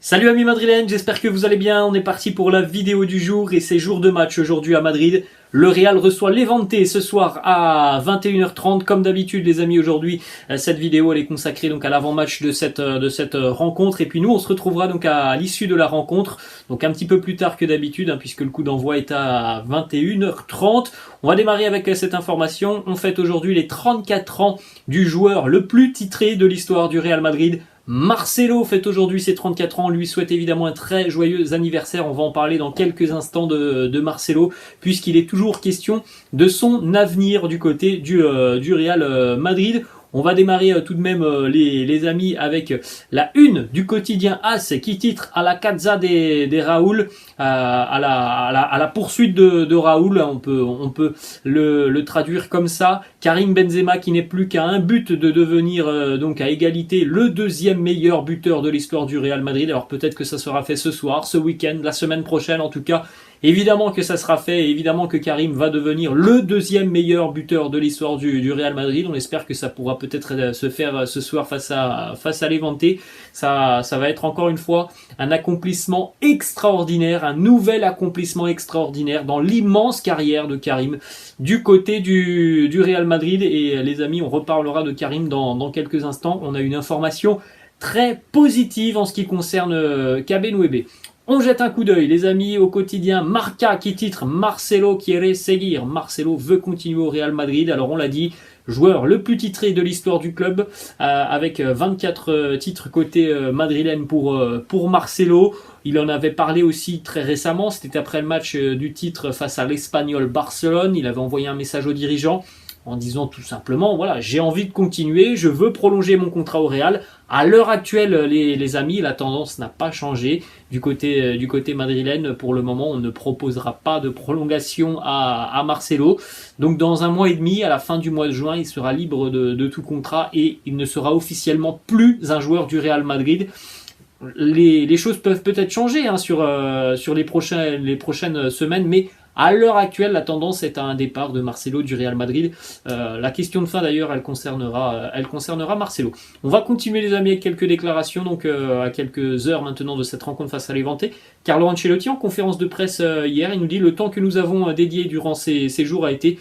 Salut amis madrilènes, j'espère que vous allez bien. On est parti pour la vidéo du jour et c'est jour de match aujourd'hui à Madrid. Le Real reçoit Levante ce soir à 21h30 comme d'habitude les amis. Aujourd'hui cette vidéo elle est consacrée donc à l'avant-match de cette rencontre et puis nous on se retrouvera donc à l'issue de la rencontre, donc un petit peu plus tard que d'habitude puisque le coup d'envoi est à 21h30. On va démarrer avec cette information. On fête aujourd'hui les 34 ans du joueur le plus titré de l'histoire du Real Madrid. Marcelo fête aujourd'hui ses 34 ans, lui souhaite évidemment un très joyeux anniversaire, on va en parler dans quelques instants de Marcelo, puisqu'il est toujours question de son avenir du côté du Real Madrid. On va démarrer tout de même les amis avec la une du quotidien AS qui titre à la cazza des Raúl, à la poursuite de Raúl, on peut le traduire comme ça. Karim Benzema qui n'est plus qu'à un but de devenir donc à égalité le deuxième meilleur buteur de l'histoire du Real Madrid. Alors peut-être que ça sera fait ce soir, ce week-end, la semaine prochaine en tout cas. Évidemment que ça sera fait, évidemment que Karim va devenir le deuxième meilleur buteur de l'histoire du Real Madrid. On espère que ça pourra peut-être se faire ce soir face à Levante. Ça va être encore une fois un accomplissement extraordinaire, un nouvel accomplissement extraordinaire dans l'immense carrière de Karim du côté du Real Madrid. Et les amis, on reparlera de Karim dans quelques instants. On a une information très positive en ce qui concerne KB Nueve. On jette un coup d'œil, les amis, au quotidien Marca qui titre Marcelo quiere seguir. Marcelo veut continuer au Real Madrid. Alors on l'a dit, joueur le plus titré de l'histoire du club, avec 24 titres côté madrilène pour Marcelo. Il en avait parlé aussi très récemment, c'était après le match du titre face à l'Espagnol Barcelone. Il avait envoyé un message aux dirigeants en disant tout simplement, voilà, j'ai envie de continuer, je veux prolonger mon contrat au Real. À l'heure actuelle, les amis, la tendance n'a pas changé. Du côté madrilène, pour le moment, on ne proposera pas de prolongation à Marcelo. Donc dans un mois et demi, à la fin du mois de juin, il sera libre de tout contrat et il ne sera officiellement plus un joueur du Real Madrid. Les choses peuvent peut-être changer sur les prochaines semaines, mais à l'heure actuelle, la tendance est à un départ de Marcelo du Real Madrid. La question de fin d'ailleurs, elle concernera Marcelo. On va continuer les amis avec quelques déclarations, donc à quelques heures maintenant de cette rencontre face à Levante. Carlo Ancelotti en conférence de presse hier, il nous dit le temps que nous avons dédié durant ces jours a été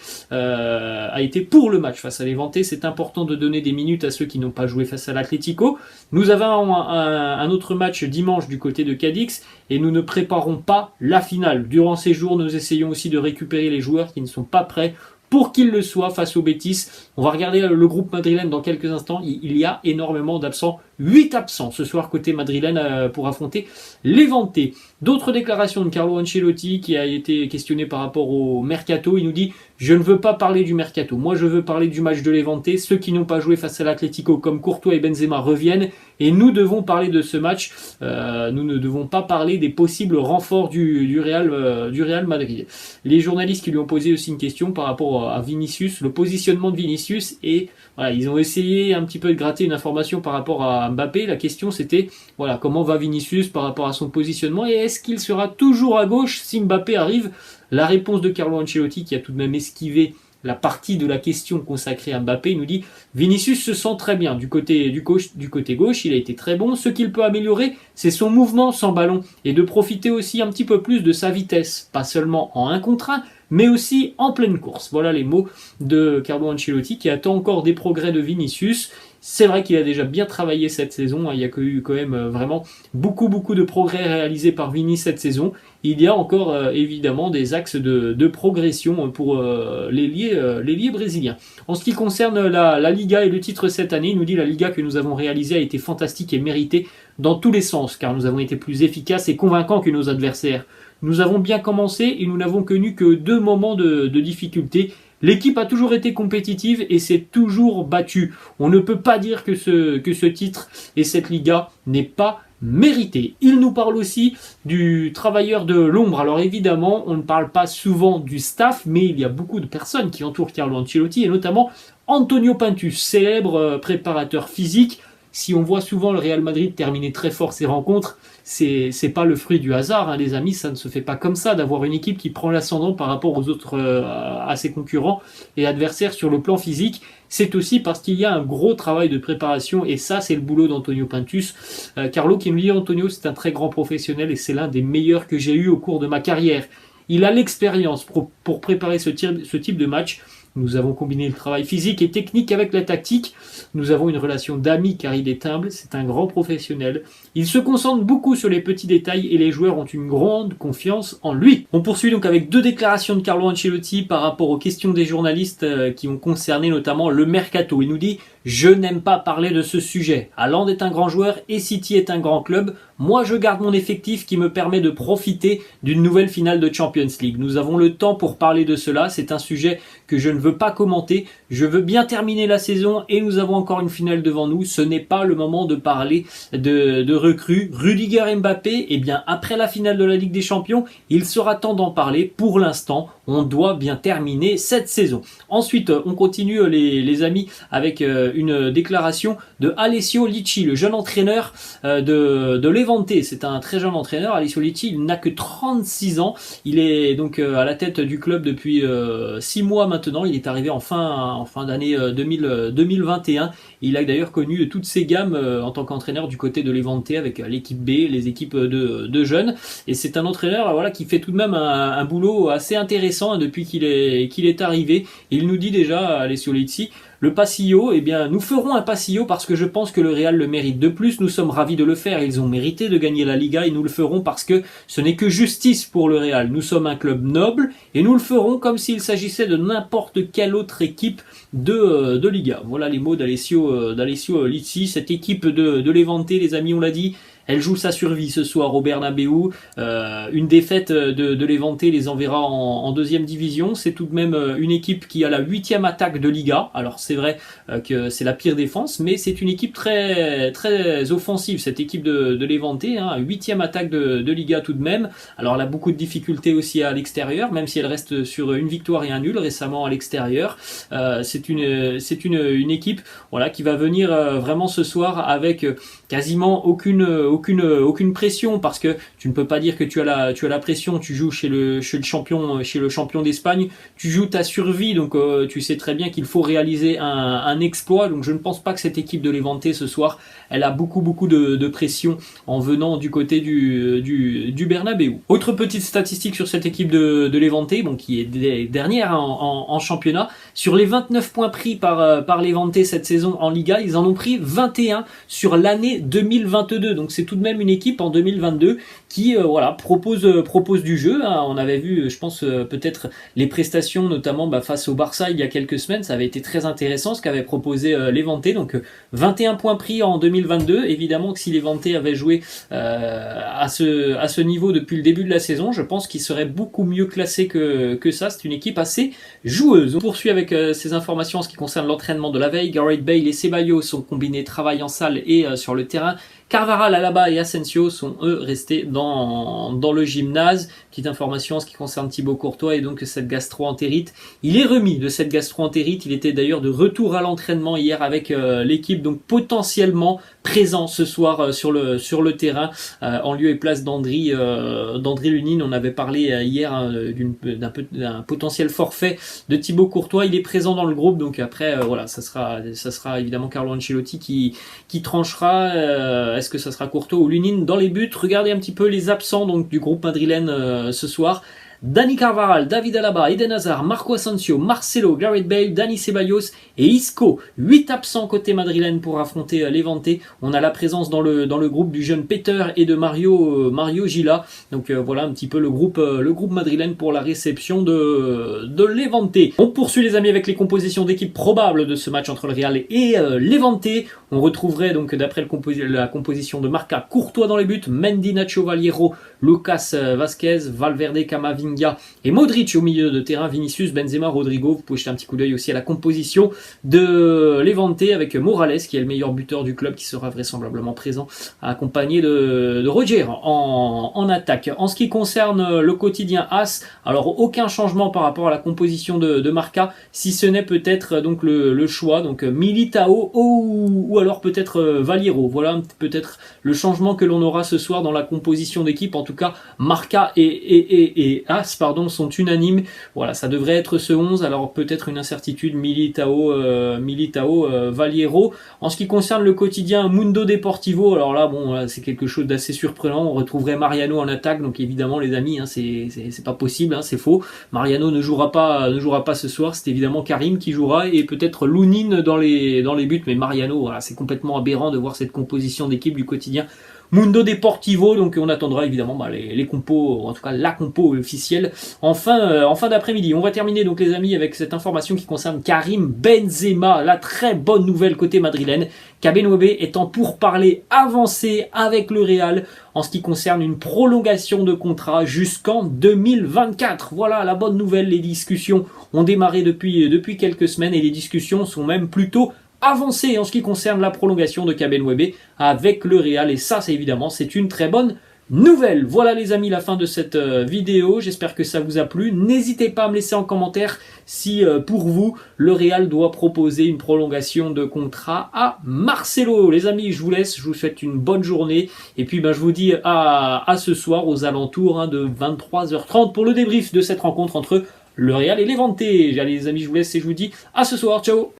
pour le match face à Levante. C'est important de donner des minutes à ceux qui n'ont pas joué face à l'Atlético. Nous avons un autre match dimanche du côté de Cadix et nous ne préparons pas la finale. Durant ces jours, nous essayons aussi de récupérer les joueurs qui ne sont pas prêts pour qu'ils le soient face au Betis. On va regarder le groupe madrilène dans quelques instants. Il y a énormément d'absents. 8 absents ce soir côté madrilène pour affronter Levante. D'autres déclarations de Carlo Ancelotti qui a été questionné par rapport au Mercato. Il nous dit « Je ne veux pas parler du Mercato. Moi, je veux parler du match de Levante. Ceux qui n'ont pas joué face à l'Atlético comme Courtois et Benzema reviennent. Et nous devons parler de ce match. Nous ne devons pas parler des possibles renforts du Real Madrid. » Les journalistes qui lui ont posé aussi une question par rapport à Vinicius, le positionnement de Vinicius. Et voilà, ils ont essayé un petit peu de gratter une information par rapport à Mbappé. La question c'était voilà, comment va Vinicius par rapport à son positionnement et est-ce qu'il sera toujours à gauche si Mbappé arrive? La réponse de Carlo Ancelotti qui a tout de même esquivé la partie de la question consacrée à Mbappé, il nous dit Vinicius se sent très bien du côté gauche, il a été très bon. Ce qu'il peut améliorer, c'est son mouvement sans ballon et de profiter aussi un petit peu plus de sa vitesse, pas seulement en 1 contre 1, mais aussi en pleine course. Voilà les mots de Carlo Ancelotti qui attend encore des progrès de Vinicius. C'est vrai qu'il a déjà bien travaillé cette saison, il y a eu quand même vraiment beaucoup de progrès réalisés par Vini cette saison. Il y a encore évidemment des axes de progression pour l'ailier brésilien. En ce qui concerne la Liga et le titre cette année, il nous dit la Liga que nous avons réalisée a été fantastique et méritée dans tous les sens, car nous avons été plus efficaces et convaincants que nos adversaires. Nous avons bien commencé et nous n'avons connu que 2 moments de difficulté. L'équipe a toujours été compétitive et s'est toujours battue. On ne peut pas dire que ce titre et cette Liga n'est pas mérité. Il nous parle aussi du travailleur de l'ombre. Alors évidemment, on ne parle pas souvent du staff, mais il y a beaucoup de personnes qui entourent Carlo Ancelotti et notamment Antonio Pintus, célèbre préparateur physique. Si on voit souvent le Real Madrid terminer très fort ses rencontres, c'est pas le fruit du hasard, hein, les amis, ça ne se fait pas comme ça, d'avoir une équipe qui prend l'ascendant par rapport aux autres, à ses concurrents et adversaires sur le plan physique. C'est aussi parce qu'il y a un gros travail de préparation, et ça, c'est le boulot d'Antonio Pintus. Carlo qui me dit, Antonio, c'est un très grand professionnel et c'est l'un des meilleurs que j'ai eu au cours de ma carrière. Il a l'expérience pour préparer ce type de match. Nous avons combiné le travail physique et technique avec la tactique. Nous avons une relation d'amis car il est humble, c'est un grand professionnel. Il se concentre beaucoup sur les petits détails et les joueurs ont une grande confiance en lui. On poursuit donc avec 2 déclarations de Carlo Ancelotti par rapport aux questions des journalistes qui ont concerné notamment le mercato. Il nous dit « Je n'aime pas parler de ce sujet. Haaland est un grand joueur et City est un grand club. Moi, je garde mon effectif qui me permet de profiter d'une nouvelle finale de Champions League. Nous avons le temps pour parler de cela. C'est un sujet que je ne veux pas commenter. Je veux bien terminer la saison et nous avons encore une finale devant nous. Ce n'est pas le moment de parler de recrues. Rudiger et Mbappé, eh bien, après la finale de la Ligue des Champions, il sera temps d'en parler. Pour l'instant, on doit bien terminer cette saison. Ensuite, on continue les amis avec une déclaration de Alessio Licci, le jeune entraîneur de Levante. C'est un très jeune entraîneur. Alessio Licci, il n'a que 36 ans. Il est donc à la tête du club depuis 6 mois maintenant. Il est arrivé en fin d'année 2021. Il a d'ailleurs connu toutes ces gammes en tant qu'entraîneur du côté de Levante avec l'équipe B, les équipes de jeunes. Et c'est un entraîneur voilà, qui fait tout de même un boulot assez intéressant depuis qu'il est arrivé. Et il nous dit déjà, Alessio Licci, le Passillo, eh bien, nous ferons un Passillo parce que je pense que le Real le mérite. De plus, nous sommes ravis de le faire. Ils ont mérité de gagner la Liga et nous le ferons parce que ce n'est que justice pour le Real. Nous sommes un club noble et nous le ferons comme s'il s'agissait de n'importe quelle autre équipe de Liga. Voilà les mots d'Alessio Licci. Cette équipe de Levante, les amis, on l'a dit, elle joue sa survie ce soir au Bernabeu. Une défaite de Levante les enverra en deuxième division. C'est tout de même une équipe qui a la 8e attaque de Liga. Alors c'est vrai que c'est la pire défense, mais c'est une équipe très, très offensive, cette équipe de Levante. 8e attaque de Liga tout de même. Alors elle a beaucoup de difficultés aussi à l'extérieur, même si elle reste sur une victoire et un nul récemment à l'extérieur. C'est une équipe voilà, qui va venir vraiment ce soir avec quasiment aucune pression, parce que tu ne peux pas dire que tu as la pression. Tu joues chez le champion d'Espagne, tu joues ta survie, donc tu sais très bien qu'il faut réaliser un exploit. Donc je ne pense pas que cette équipe de Levante ce soir, elle a beaucoup de pression en venant du côté du Bernabeu. Autre petite statistique sur cette équipe de Levante, bon, qui est dernière en championnat. Sur les 29 points pris par Levante cette saison en Liga, ils en ont pris 21 sur l'année 2022. Donc c'est tout de même une équipe en 2022 qui propose du jeu. On avait vu, je pense, peut-être les prestations, notamment face au Barça il y a quelques semaines. Ça avait été très intéressant ce qu'avait proposé Levante. Donc 21 points pris en 2022. Évidemment que si Levante avait joué à ce niveau depuis le début de la saison, je pense qu'il serait beaucoup mieux classé que ça. C'est une équipe assez joueuse. On poursuit avec ces informations en ce qui concerne l'entraînement de la veille. Gareth Bale et Ceballos ont combiné travail en salle et sur le terrain. Carvajal, Alaba et Asensio sont eux restés dans le gymnase. Petite information en ce qui concerne Thibaut Courtois et donc cette gastro-entérite. Il est remis de cette gastro-entérite. Il était d'ailleurs de retour à l'entraînement hier avec l'équipe, donc potentiellement présent ce soir sur le terrain en lieu et place d'Andri Lunin. On avait parlé hier d'un potentiel forfait de Thibaut Courtois. Il est présent dans le groupe, donc après voilà, ça sera évidemment Carlo Ancelotti qui tranchera. Est-ce que ça sera Courtois ou Lunin dans les buts? Regardez un petit peu les absents donc du groupe madrilène ce soir. Dani Carvajal, David Alaba, Eden Hazard, Marco Asensio, Marcelo, Gareth Bale, Dani Ceballos et Isco. 8 absents côté madrilène pour affronter Levante. On a la présence dans le groupe du jeune Peter et de Mario Gila. Donc voilà un petit peu le groupe madrilène pour la réception de Levante. On poursuit les amis avec les compositions d'équipe probables de ce match entre le Real et Levante. On retrouverait donc d'après la composition de Marca, Courtois dans les buts, Mendy, Nacho, Valiero, Lucas Vazquez, Valverde, Camavinga, Camavinga et Modric au milieu de terrain, Vinicius, Benzema, Rodrigo. Vous pouvez jeter un petit coup d'œil aussi à la composition de Levante avec Morales qui est le meilleur buteur du club, qui sera vraisemblablement présent accompagné de Roger en attaque. En ce qui concerne le quotidien AS, alors aucun changement par rapport à la composition de Marca, si ce n'est peut-être donc le choix, donc Militao ou alors peut-être Valiero. Voilà peut-être le changement que l'on aura ce soir dans la composition d'équipe. En tout cas, Marca et As sont unanimes. Voilà, ça devrait être ce 11. Alors peut-être une incertitude, Militao, Valiero. En ce qui concerne le quotidien Mundo Deportivo, alors là, bon, c'est quelque chose d'assez surprenant. On retrouverait Mariano en attaque, donc évidemment les amis, hein, c'est pas possible, hein, c'est faux. Mariano ne jouera pas ce soir. C'est évidemment Karim qui jouera et peut-être Lounine dans les buts, mais Mariano, voilà, c'est complètement aberrant de voir cette composition d'équipe du quotidien Mundo Deportivo. Donc on attendra évidemment les compos, en tout cas la compo officielle en fin d'après-midi. On va terminer donc les amis avec cette information qui concerne Karim Benzema, la très bonne nouvelle côté madrilène. Kabenwebe est en pourparlers avancé avec le Real en ce qui concerne une prolongation de contrat jusqu'en 2024. Voilà la bonne nouvelle. Les discussions ont démarré depuis quelques semaines et les discussions sont même plutôt avancé en ce qui concerne la prolongation de Kabenwebe avec le Real, et ça c'est évidemment c'est une très bonne nouvelle. Voilà les amis, la fin de cette vidéo, j'espère que ça vous a plu. N'hésitez pas à me laisser en commentaire si pour vous le Real doit proposer une prolongation de contrat à Marcelo. Les amis, je vous laisse, je vous souhaite une bonne journée et puis je vous dis à ce soir aux alentours de 23h30 pour le débrief de cette rencontre entre le Real et Levante. Allez les amis, je vous laisse et je vous dis à ce soir, ciao.